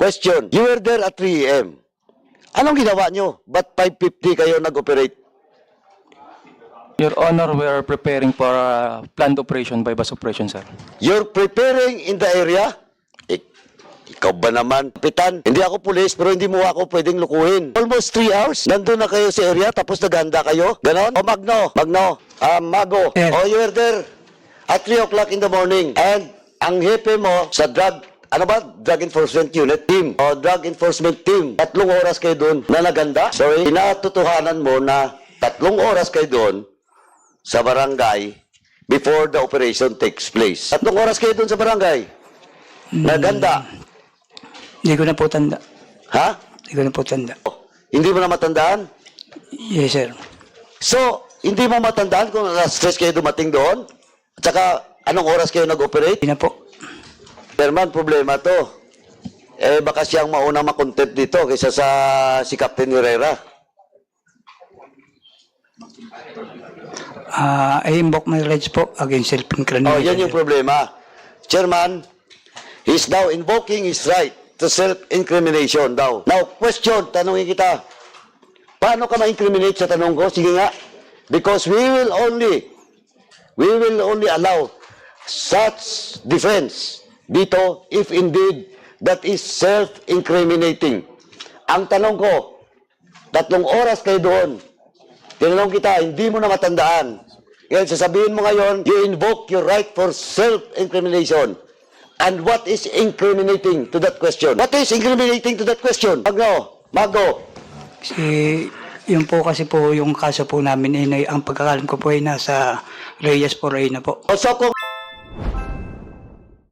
Question, you were there at 3 a.m. Anong ginawa nyo? Ba't 5:50 kayo nag-operate? Your Honor, we are preparing for a planned operation by bus operation, sir. You're preparing in the area? Ikaw ba naman, Kapitan? Hindi ako pulis, pero hindi mo ako pwedeng lukuhin. Almost 3 hours, nandun na kayo sa area, tapos naganda kayo? Ganon? O Mago? Yes. Oh, you were there at 3 o'clock in the morning. And ang hepe mo sa drug enforcement unit team o drug enforcement team, 3 oras kayo doon na naganda? Sorry, pinatutuhanan mo na 3 oras kayo doon sa barangay before the operation takes place. 3 oras kayo doon sa barangay. Naganda. Hindi ko na po tanda. Ha? Hindi ko na po tanda. Hindi mo na matandaan? Yes, sir. So, hindi mo matandaan kung na-stress kayo dumating doon? At saka, anong oras kayo nag-operate? Hindi na po. Chairman, problema to. Baka siyang maunang makontempt dito kaysa sa si Captain Herrera. I invoke my rights po against self-incrimination. Oh, yan yung problema. Chairman, he's now invoking his right to self-incrimination daw. Now, question, tanongin kita. Paano ka ma-incriminate sa tanong ko? Sige nga. Because we will only allow such defense dito if indeed that is self-incriminating. Ang tanong ko, 3 oras kayo doon. Tinanong kita, hindi mo na matandaan. Ngayon, sasabihin mo ngayon, you invoke your right for self-incrimination. And what is incriminating to that question? What is incriminating to that question? Mago. Kasi, yun po kasi po yung kaso po namin, ang pagkakalam ko po ay nasa Reyes Foray na po. O so kung